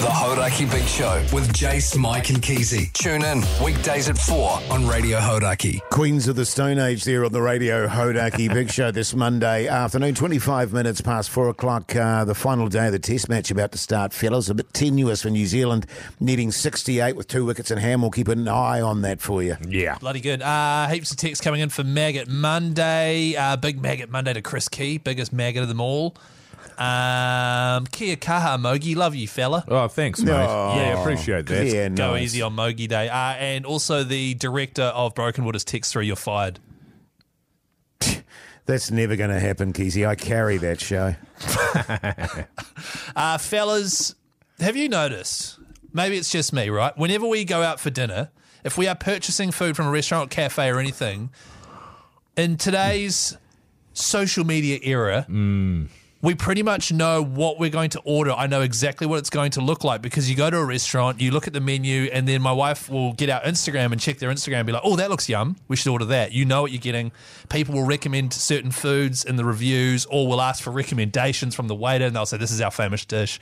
The Hauraki Big Show with Jace, Mike and Keezy. Tune in weekdays at 4 on Radio Hauraki. Queens of the Stone Age there on the Radio Hauraki Big Show this Monday afternoon, 25 minutes past 4 o'clock. The final day of the test match about to start, fellas. A bit tenuous for New Zealand, needing 68 with 2 wickets in hand. We'll keep an eye on that for you. Yeah. Bloody good. Heaps of texts coming in for Maggot Monday. Big Maggot Monday to Chris Key, biggest maggot of them all. Kia kaha, Mogi. Love you, fella. Oh, thanks, mate. Oh, yeah, appreciate that. Yeah, Go nice. easy on Mogi Day. And also the director of Brokenwood has text through, you're fired. That's never going to happen, Keezy. I carry that show. Fellas, have you noticed, maybe it's just me, right? Whenever we go out for dinner, if we are purchasing food from a restaurant or cafe or anything, in today's social media era, we pretty much know what we're going to order. I know exactly what it's going to look like because you go to a restaurant, you look at the menu, and then my wife will get out Instagram and check their Instagram and be like, oh, that looks yum. We should order that. You know what you're getting. People will recommend certain foods in the reviews or will ask for recommendations from the waiter and they'll say, this is our famous dish.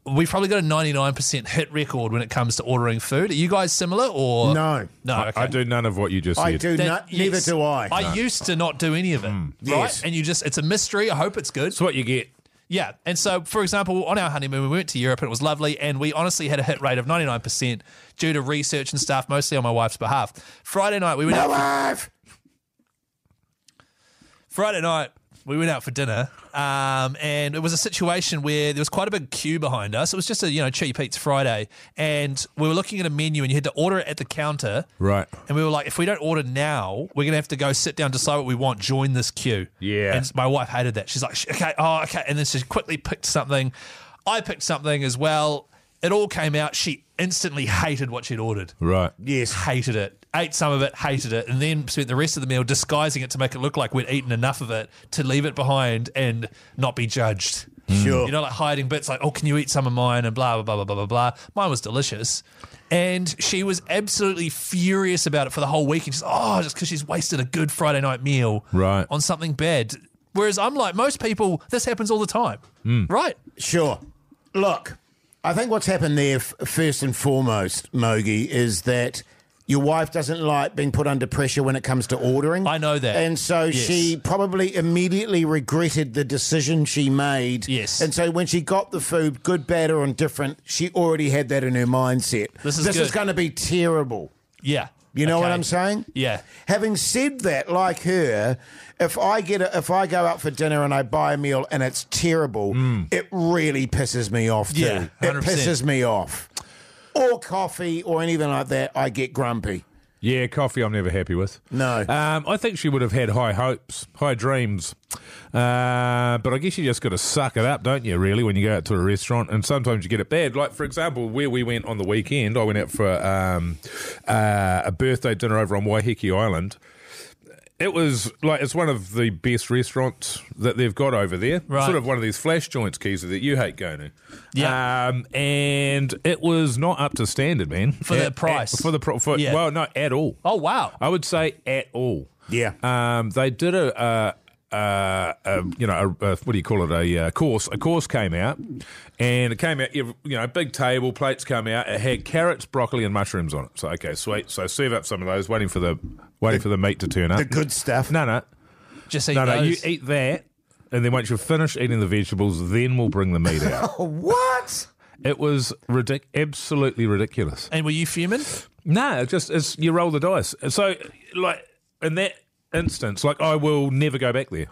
We've probably got a 99% hit record when it comes to ordering food. Are you guys similar or? No. No, okay. I do none of what you just said. I do not. Neither Yes. do I. I used to not do any of it, right? Yes. And it's a mystery. I hope it's good. It's what you get. Yeah, and so, for example, on our honeymoon, we went to Europe and it was lovely, and we honestly had a hit rate of 99% due to research and stuff, mostly on my wife's behalf. Friday night, we went out for dinner, and it was a situation where there was quite a big queue behind us. It was just a cheap eats Friday, and we were looking at a menu, and you had to order it at the counter. Right. And we were like, if we don't order now, we're going to have to go sit down, decide what we want, join this queue. Yeah. And my wife hated that. She's like, okay. And then she quickly picked something. I picked something as well. It all came out. She instantly hated what she'd ordered. Right. Yes. Hated it. Ate some of it, hated it, and then spent the rest of the meal disguising it to make it look like we'd eaten enough of it to leave it behind and not be judged. Sure. You know, like hiding bits like, oh, can you eat some of mine and blah, blah, blah, blah, blah, blah. Mine was delicious. And she was absolutely furious about it for the whole week. And she's just because she's wasted a good Friday night meal Right. on something bad. Whereas I'm like, most people, this happens all the time. Right? Sure. Look, I think what's happened there, first and foremost, Mogi, is that your wife doesn't like being put under pressure when it comes to ordering. I know that. And so Yes. she probably immediately regretted the decision she made. Yes. And so when she got the food, good, bad, or indifferent, she already had that in her mindset. This is good. going to be terrible. Yeah. You know what Okay. I'm saying? Yeah. Having said that, like her, if I go out for dinner and I buy a meal and it's terrible, it really pisses me off too. Yeah, it 100%. pisses me off. Or coffee or anything like that, I get grumpy. Yeah, coffee I'm never happy with. No. I think she would have had high hopes, high dreams. But I guess you just got to suck it up, don't you, really, when you go out to a restaurant? And sometimes you get it bad. Like, for example, where we went on the weekend, I went out for a birthday dinner over on Waiheke Island. It was like, it's one of the best restaurants that they've got over there. Right. Sort of one of these flash joints, Keezer, that you hate going to. Yeah. And it was not up to standard, man. For the price. Yeah. Well, not at all. Oh, wow. I would say at all. Yeah. They did a what do you call it? A course. A course came out, and it came out. Big table, plates come out. It had carrots, broccoli, and mushrooms on it. So okay, sweet. So serve up some of those, waiting for the meat to turn up. The good stuff. No. Just eat No, those. you eat that, and then once you're finished eating the vegetables, then we'll bring the meat out. What? It was absolutely ridiculous. And were you fuming? No, it's you roll the dice. So, like, in that instance, like, I will never go back there.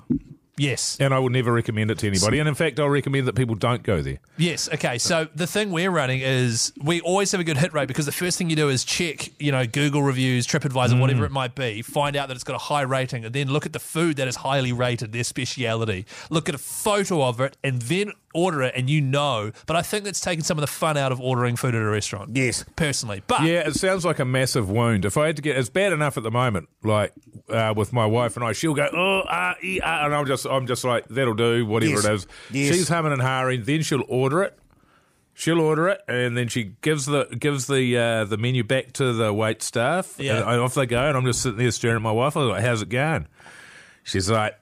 Yes. And I will never recommend it to anybody. And in fact, I'll recommend that people don't go there. Yes. Okay. So the thing we're running is we always have a good hit rate because the first thing you do is check, Google reviews, TripAdvisor, whatever it might be, find out that it's got a high rating, and then look at the food that is highly rated, their speciality. Look at a photo of it, and then order it, and But I think that's taken some of the fun out of ordering food at a restaurant. Yes. Personally. But Yeah, it sounds like a massive wound. If I had to get, it's bad enough at the moment, like with my wife and I, she'll go, and I'm just like, that'll do, whatever Yes. it is. Yes. She's humming and hawing, then she'll order it. And then she gives the menu back to the wait staff. Yeah. And off they go, and I'm just sitting there staring at my wife. I was like, how's it going? She's like,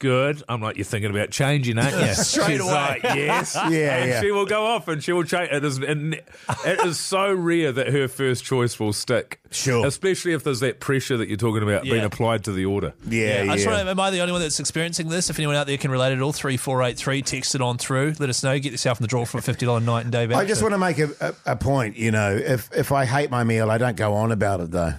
good. I'm like, you're thinking about changing, aren't you? Straight She's away. like, yes. And she will go off and she will change. It is so rare that her first choice will stick. Sure. Especially if there's that pressure that you're talking about being applied to the order. Yeah. I just want to, am I the only one that's experiencing this? If anyone out there can relate at all, 3483, text it on through. Let us know. Get yourself in the draw for a $50 night and day voucher. I just want to make a point, if I hate my meal, I don't go on about it, though.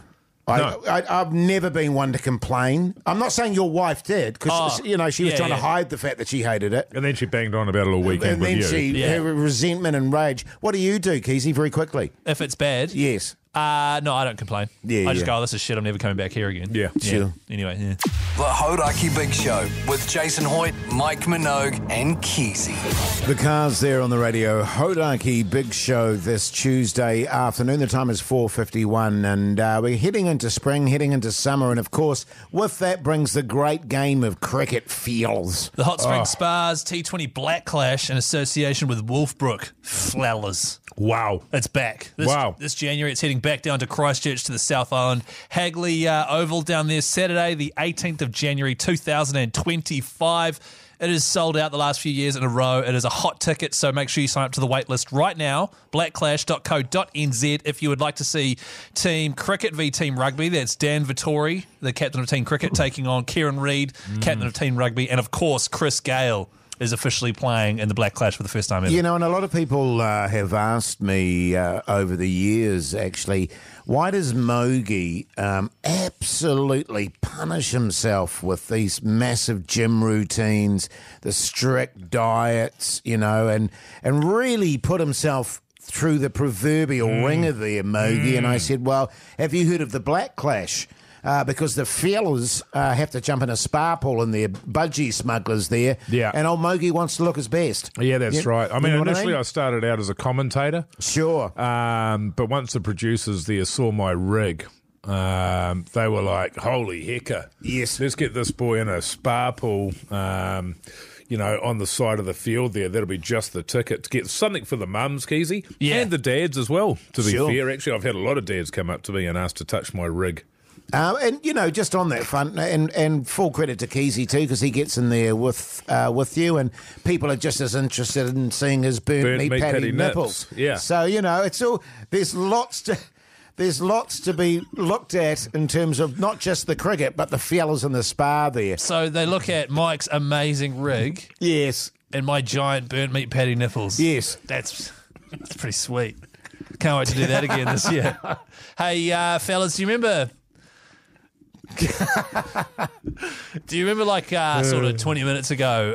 No. I've never been one to complain. I'm not saying your wife did, because she was trying to hide the fact that she hated it. And then she banged on about it all weekend And with then you. her resentment and rage. What do you do, Keezy, very quickly? If it's bad? Yes. No, I don't complain. I just go, oh, this is shit, I'm never coming back here again. Yeah. Sure. Anyway, yeah. The Hauraki Big Show with Jason Hoyt, Mike Minogue, and Keezy. The car's there on the radio. Hauraki Big Show this Tuesday afternoon. The time is 4:51, and we're heading into spring, heading into summer, and of course, with that brings the great game of cricket feels. The Hot Spring Spas T20 Black Clash in association with Wolfbrook Flowers. Wow. It's back. This January, it's heading back down to Christchurch to the South Island. Hagley Oval down there, Saturday, the 18th of January, 2025. It is sold out the last few years in a row. It is a hot ticket, so make sure you sign up to the wait list right now, blackclash.co.nz, if you would like to see Team Cricket v Team Rugby. That's Dan Vittori, the captain of Team Cricket, taking on Kieran Reid, captain of Team Rugby, and of course, Chris Gale is officially playing in the Black Clash for the first time ever. And a lot of people have asked me over the years, actually, why does Mogi absolutely punish himself with these massive gym routines, the strict diets, and really put himself through the proverbial ringer there, Mogi? And I said, well, have you heard of the Black Clash? Because the fellas have to jump in a spa pool and they're budgie smugglers there. Yeah. And old Mogi wants to look his best. Yeah, that's right. I mean, know what initially I started out as a commentator. Sure. But once the producers there saw my rig, they were like, holy hecker. Yes. Let's get this boy in a spa pool, on the side of the field there. That'll be just the ticket to get something for the mums, Keezy. Yeah. And the dads as well, to be Sure. fair. Actually, I've had a lot of dads come up to me and ask to touch my rig. And just on that front, and full credit to Keezy too, because he gets in there with you, and people are just as interested in seeing his burnt meat patty nipples. Yeah. So it's all there's lots to be looked at in terms of not just the cricket, but the fellas in the spa there. So they look at Mike's amazing rig Yes. and my giant burnt meat patty nipples. Yes. That's pretty sweet. Can't wait to do that again this year. Hey, fellas, do you remember... Do you remember, sort of 20 minutes ago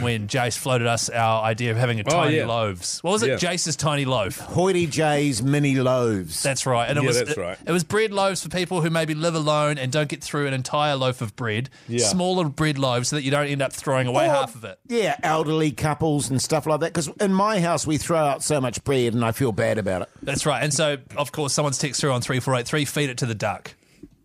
when Jace floated us our idea of having a tiny loaves? What was it? Yeah. Jace's tiny loaf. Hoytey J's mini loaves. That's right. And that's right. It was bread loaves for people who maybe live alone and don't get through an entire loaf of bread. Yeah. Smaller bread loaves so that you don't end up throwing away half of it. Yeah, elderly couples and stuff like that. Because in my house, we throw out so much bread and I feel bad about it. That's right. And so, of course, someone's text through on 3483, feed it to the duck.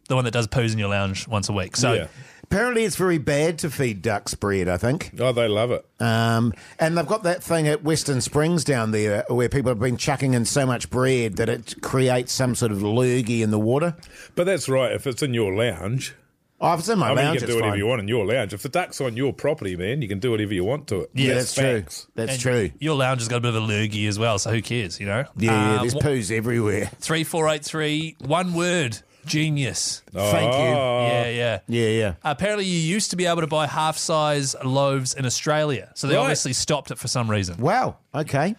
The one that does poos in your lounge once a week. So, Apparently it's very bad to feed ducks bread, I think. Oh, they love it. And they've got that thing at Western Springs down there where people have been chucking in so much bread that it creates some sort of lurgy in the water. But that's right. If it's in your lounge... Oh, if it's in my lounge, you can do it's whatever fine. you want in your lounge. If the duck's on your property, man, you can do whatever you want to it. Yeah, that's true. facts. That's and true. Your lounge has got a bit of a lurgy as well, so who cares, Yeah, there's poos everywhere. 3483, one word. Genius. Thank you. Yeah. Apparently, you used to be able to buy half-size loaves in Australia, so they Right. obviously stopped it for some reason. Wow, okay.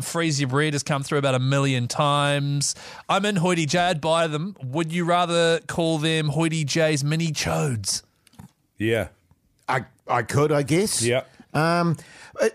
Freeze Your Bread has come through about 1 million times. I'm in Hoytey J. I'd buy them. Would you rather call them Hoytey J's mini chodes? Yeah. I could, I guess. Yeah. And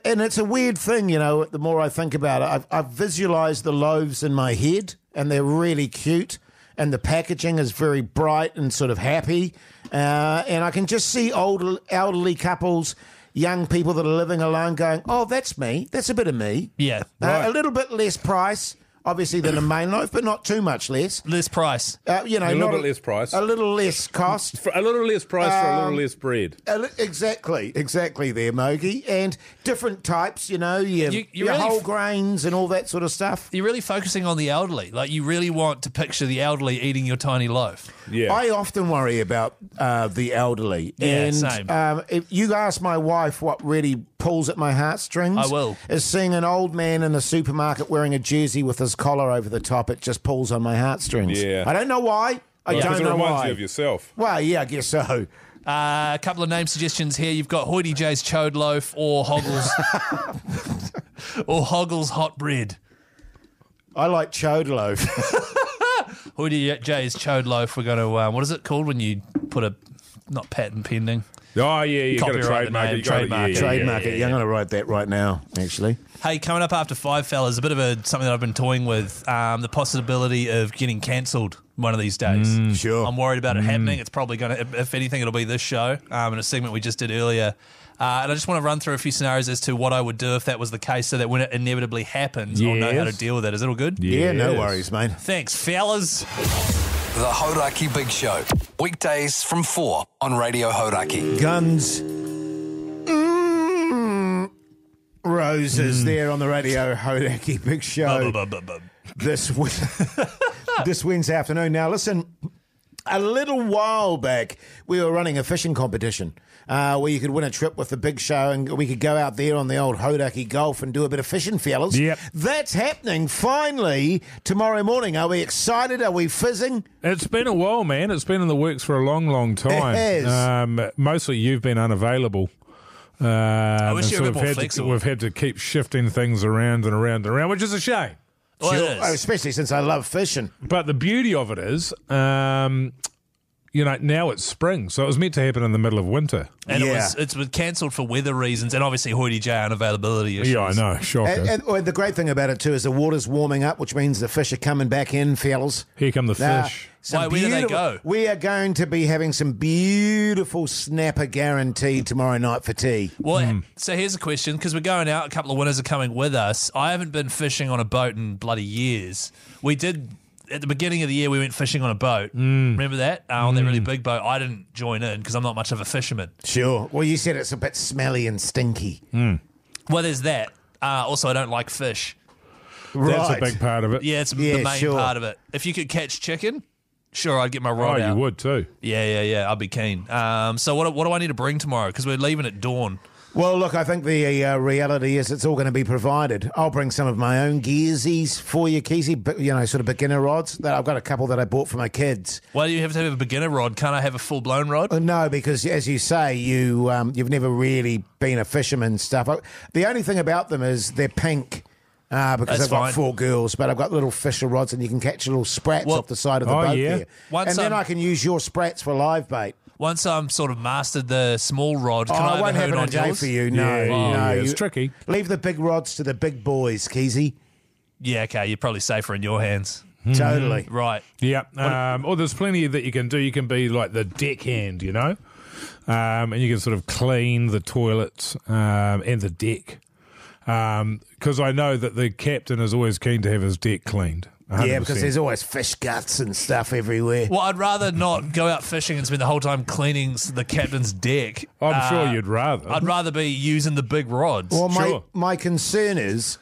it's a weird thing, the more I think about it. I've visualised the loaves in my head, and they're really cute. And the packaging is very bright and sort of happy. And I can just see elderly couples, young people that are living alone going, oh, that's me. That's a bit of me. Yeah. A little bit less price. obviously, than a main loaf, but not too much less. Less price. A little bit less price. A little less cost. A little less price for a little less bread. Exactly there, Mogi. And different types, your you're really whole grains and all that sort of stuff. You're really focusing on the elderly. Like, you really want to picture the elderly eating your tiny loaf. Yeah. I often worry about the elderly. Yeah, and, same. If you ask my wife what really pulls at my heartstrings, I will. Is seeing an old man in the supermarket wearing a jersey with his collar over the top. It just pulls on my heartstrings. Yeah. I don't know why. I don't know it reminds why. you of yourself. Well, yeah, I guess so. A couple of name suggestions here. You've got Hoytey J's Chode Loaf or Hoggles or Hoggles Hot Bread. I like Chode Loaf. Hoytey J's Chode Loaf. We're going to, what is it called when you put a, not patent pending? Oh, yeah, you got to Copyright trademark the name, it. You gotta- trademark it. Trademark it. Yeah, I'm going to write that right now, actually. Hey, coming up after 5, fellas, a bit of something that I've been toying with, the possibility of getting cancelled one of these days. Sure. I'm worried about it happening. It's probably going to, if anything, it'll be this show in a segment we just did earlier. And I just want to run through a few scenarios as to what I would do if that was the case, so that when it inevitably happens, I'll know how to deal with it. Is it all good? Yeah, no Yes. worries, mate. Thanks, fellas. The Hauraki Big Show. Weekdays from 4 on Radio Hauraki. Guns. Roses there on the Radio Hauraki Big Show this Wednesday afternoon. Now, listen, a little while back, we were running a fishing competition where you could win a trip with the Big Show and we could go out there on the old Hauraki Gulf and do a bit of fishing, fellas. Yep. That's happening finally tomorrow morning. Are we excited? Are we fizzing? It's been a while, man. It's been in the works for a long, long time. It has. Mostly you've been unavailable. I wish you were a bit more flexible. We've had to keep shifting things around and around and around, which is a shame. Well, Sure. it is. Especially since I love fishing. But the beauty of it is, now it's spring, so it was meant to happen in the middle of winter. And Yeah. it was cancelled for weather reasons, and obviously Hoytey J unavailability issues. Yeah, I know. Shocker. And the great thing about it too is the water's warming up, which means the fish are coming back in, fellas. Here come the fish. Some Where do they beautiful- go? We are going to be having some beautiful snapper guaranteed tomorrow night for tea. Well, so here's a question, because we're going out, a couple of winners are coming with us. I haven't been fishing on a boat in bloody years. We did, at the beginning of the year, we went fishing on a boat. Remember that? On that really big boat. I didn't join in because I'm not much of a fisherman. Sure. Well, you said it's a bit smelly and stinky. Well, there's that. Also, I don't like fish. That's Right. a big part of it. Yeah, it's Yeah, the main sure. part of it. If you could catch chicken, sure, I'd get my Oh, rod out. you would too. Yeah, I'd be keen. So what do I need to bring tomorrow? Because we're leaving at dawn. Well, look, I think the reality is it's all going to be provided. I'll bring some of my own gearsies for you, Keezy, sort of beginner rods. That I've got a couple that I bought for my kids. Why do you have to have a beginner rod? Can't I have a full-blown rod? No, because as you say, you've never really been a fisherman stuff. The only thing about them is they're pink. Because That's I've got fine. 4 girls, but I've got little fisher rods and you can catch little sprats Well- off the side of the Oh, boat yeah. there. Once And then I'm- I can use your sprats for live bait. Once I'm sort of mastered the small rod, can I it have won't a hoon happen on a day yours? for you. No, Yeah, no. yeah, it's you- tricky. Leave the big rods to the big boys, Keezy. Yeah, okay, you're probably safer in your hands. Totally. Right. Yeah. Or there's plenty that you can do. You can be like the deckhand, and you can sort of clean the toilets and the deck. Because I know that the captain is always keen to have his deck cleaned. 100%. Yeah, because there's always fish guts and stuff everywhere. Well, I'd rather not go out fishing and spend the whole time cleaning the captain's deck. I'm sure you'd rather. I'd rather be using the big rods. Well, Sure. my concern is,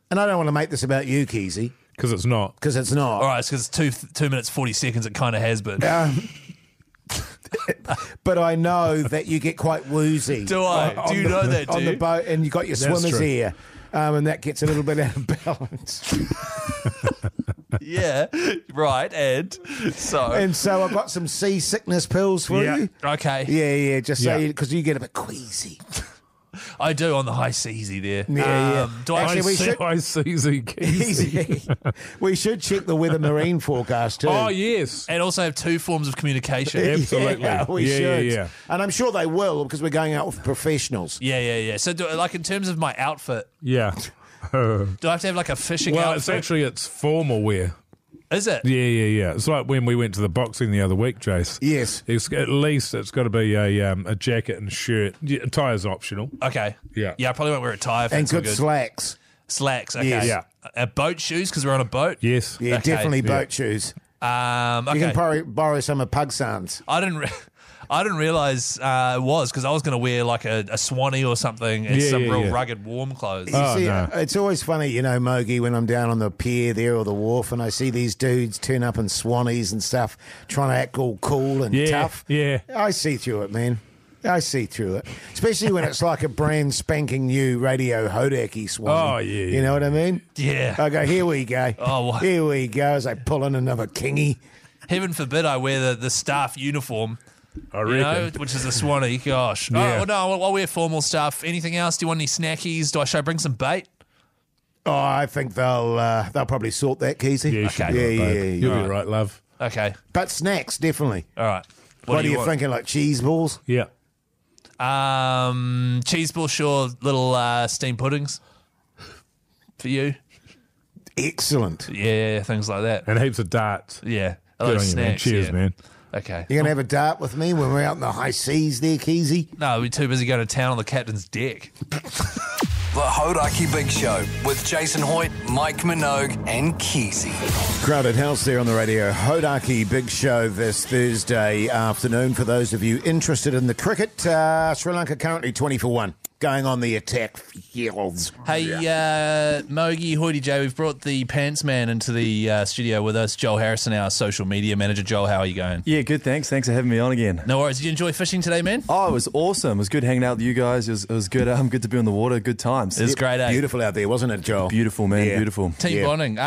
and I don't want to make this about you, Keezy, Because it's not. because it's not. All right, it's because it's 2 minutes, 40 seconds. It kind of has been. But I know that you get quite woozy. Do I? on Do you the- know that, do on the you? boat, and you got your That's swimmer's true. ear, and that gets a little bit out of balance. Yeah, right. And so, And so I've got some seasickness pills for Yeah. you. okay, Yeah, just so Yeah. because you get a bit queasy. I do on the high seasy there. Yeah. Do I Actually, we should- I see Easy. We should check the weather marine forecast too. Oh, yes. and also have 2 forms of communication. Absolutely. Yeah, we Yeah, should. yeah. And I'm sure they will because we're going out with professionals. Yeah. So, like in terms of my outfit, Yeah. do I have to have like a fishing Well, outfit? it's formal wear. Is it? Yeah. It's like when we went to the boxing the other week, Jace. Yes. At least it's got to be a jacket and shirt. Yeah, tie is optional. Okay. Yeah. Yeah, I probably won't wear a tie if And it's so good good. slacks. Slacks, okay. Yes. Yeah. Boat shoes, because we're on a boat? Yes. Yeah, Okay. definitely boat shoes. Okay. You can borrow some of Pugsan's. I didn't realize it was, because I was going to wear like a swanee or something and some real rugged warm clothes. You Oh, see, no. it's always funny, Mogi, when I'm down on the pier there or the wharf and I see these dudes turn up in swannies and stuff, trying to act all cool and tough. Yeah. I see through it, man. I see through it. Especially when it's like a brand spanking new radio Hauraki swanny. Oh, yeah. You know what I mean? Yeah. I go, here we go. Oh, what? Here we go as I pull in another kingy. Heaven forbid I wear the staff uniform, I reckon. which is a swanee. Gosh. Yeah. Oh, no, I'll wear formal stuff. Anything else? Do you want any snackies? Should I bring some bait? Oh, I think they'll probably sort that, Keezy. Yeah, you should Okay. be right, Yeah, babe. yeah, You'll be right, love. Okay. But snacks, definitely. All right. What do are you want? thinking, like cheese balls? Yeah. Cheese ball, sure. Little steamed puddings for you. Excellent. Yeah, things like that. And heaps of darts. Yeah. A Good lot on of you, man. snacks. Cheers, yeah. man. Okay. You're going to have a dart with me when we're out in the high seas there, Keezy? No, we're too busy going to town on the captain's deck. The Hauraki Big Show with Jason Hoyt, Mike Minogue, and Keezy. Crowded house there on the radio. Hauraki Big Show this Thursday afternoon. For those of you interested in the cricket, Sri Lanka currently 20-1. Going on the attack fields. Hey, Mogi, Hoytey J, we've brought the pants man into the studio with us, Joel Harrison, our social media manager. Joel, how are you going? Yeah, good, thanks. Thanks for having me on again. No worries. Did you enjoy fishing today, man? Oh, it was awesome. It was good hanging out with you guys. It was good. Good to be on the water. Good times. It was great, eh? Beautiful out there, wasn't it, Joel? Beautiful, man. Yeah. Beautiful. Team Yeah. bonding.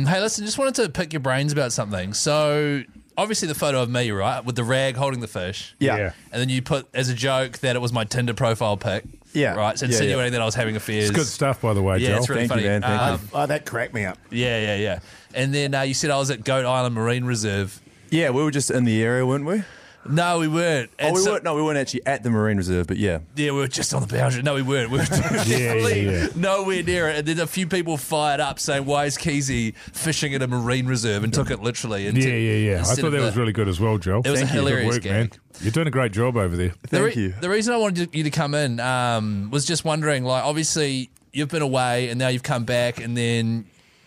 Hey, listen, just wanted to pick your brains about something. So, obviously the photo of me, right, with the rag holding the fish. Yeah. Yeah. And then you put as a joke that it was my Tinder profile pic. Yeah. Right, so Yeah, insinuating that I was having affairs. It's good stuff, by the way, Yeah, Joel. it's really Thank you, funny. man. Thank you. Oh, that cracked me up. Yeah. And then you said I was at Goat Island Marine Reserve. Yeah, we were just in the area, weren't we? No, we weren't. And so- we weren't actually at the Marine Reserve, but yeah. Yeah, we were just on the boundary. No, we weren't. We were definitely yeah. nowhere near it. And then a few people fired up saying, why is Keezy fishing at a marine reserve? And took it literally. And Yeah. I instead thought of that the- was really good as well, Joel. It was a Thank you. hilarious Good work, man. gag. You're doing a great job over there. Thank you. The reason I wanted you to come in was just wondering, like, obviously you've been away and now you've come back and then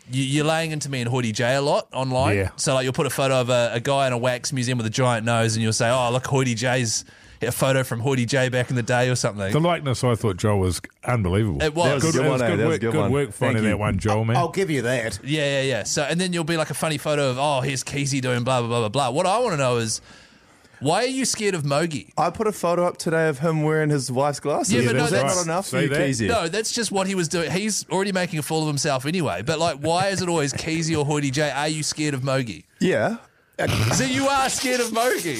you're laying into me and Hoytey J a lot online. Yeah. So, like, you'll put a photo of a guy in a wax museum with a giant nose and you'll say, oh, look, Hoytey J's a photo from Hoytey J back in the day or something. The likeness, I thought, Joel, was unbelievable. It was. That was a Good, good it one, was eh? good That was work, a good good one. work finding Thank you. that one, Joel, man. I'll give you that. Yeah. So, and then you'll be like a funny photo of, oh, here's Keezy doing blah, blah, blah, blah, blah. What I want to know is, why are you scared of Mogi? I put a photo up today of him wearing his wife's glasses. Yeah, but no, Was that that's- not enough for See you, that? Keezy? No, that's just what he was doing. He's already making a fool of himself anyway. But, like, why is it always Keezy or Hoytey J? Are you scared of Mogi? Yeah. So you are scared of Mogi.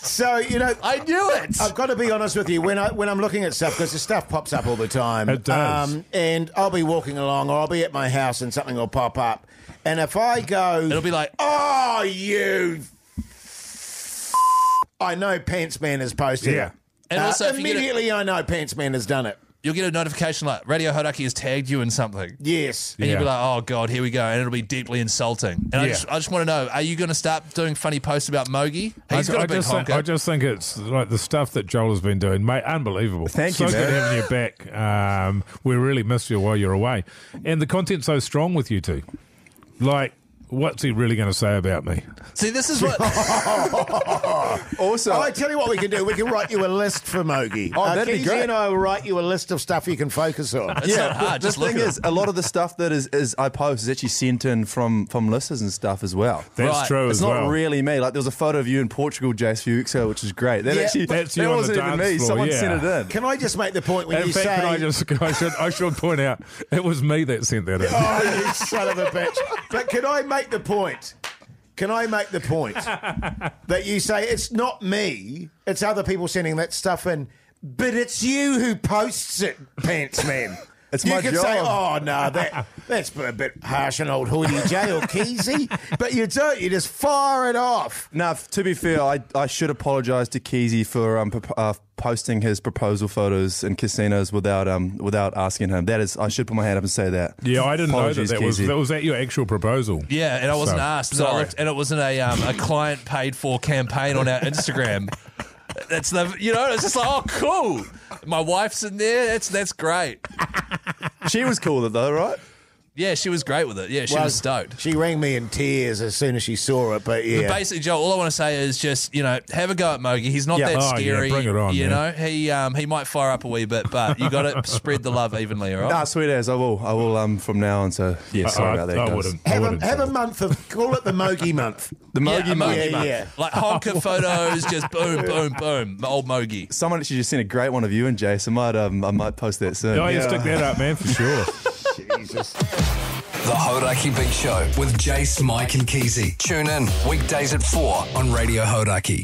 So, I knew it. I've got to be honest with you. When I'm looking at stuff, because the stuff pops up all the time. It does. And I'll be walking along or I'll be at my house and something will pop up. And if I go... It'll be like, Oh, you... I know Pants Man has posted Yeah. it. And also if you get it- immediately I know Pants Man has done it. you'll get a notification like, Radio Hauraki has tagged you in something. Yes. And you'll be Yeah. like, oh, God, here we go. And it'll be deeply insulting. And I Yeah. just want to know, are you going to start doing funny posts about Mogi? He's got a big honker. I just think it's like the stuff that Joel has been doing, mate, unbelievable. Thank so you, good man. having you back. We really missed you while you're away. And the content's so strong with you two. Like, what's he really going to say about me? See, this is what... Also, Oh, I tell you what we can do. We can write you a list for Mogi. Oh, that'd be Keezy great. and I will write you a list of stuff you can focus on. It's not hard. the Just look thing at is, it. a lot of the stuff that is I post is actually sent in from listeners and stuff as well. That's Right. true It's as not well. really me. Like there was a photo of you in Portugal, Jace, a few weeks ago, which is great. That Yeah, actually that's you that on the wasn't even dance me. floor, Someone yeah. sent it in. Can I just make the point when In you fact, say... I should point out, it was me that sent that in. Oh, you son of a bitch. But can I make the point? Can I make the point that you say it's not me, it's other people sending that stuff in, but it's you who posts it, Pants Man. It's you my can job. say, oh, no, that's a bit harsh on old Hoytey J or Keezy, but you don't. You just fire it off. Now, to be fair, I should apologise to Keezy for posting his proposal photos in casinos without asking him. That is, I should put my hand up and say that. Yeah, I didn't Apologies, know Keezy. that was that your actual proposal. Yeah, and I wasn't So, asked. And, sorry. and it wasn't a client paid for campaign on our Instagram. It's just like, oh, cool. My wife's in there. That's great. She was cool with it though, right? Yeah, she was great with it. Yeah, she was stoked. She rang me in tears as soon as she saw it, but yeah. But basically, Joe, all I want to say is just, have a go at Mogi. He's not that scary. Bring it on, you know, he might fire up a wee bit, but you got to spread the love evenly, all right? Nah, sweet as. I will from now on. So yeah, sorry about that, I guys. wouldn't. Have a month of, call it the Mogi month. The Mogi a month. Mogi month. Yeah. Like honker photos, just boom, boom, boom. Old Mogi. Someone actually just sent a great one of you and Jason. I might post that soon. Oh, yeah, stick that up, man, for sure. Jesus. The Hauraki Big Show with Jace, Mike and Keezy. Tune in weekdays at 4 on Radio Hauraki.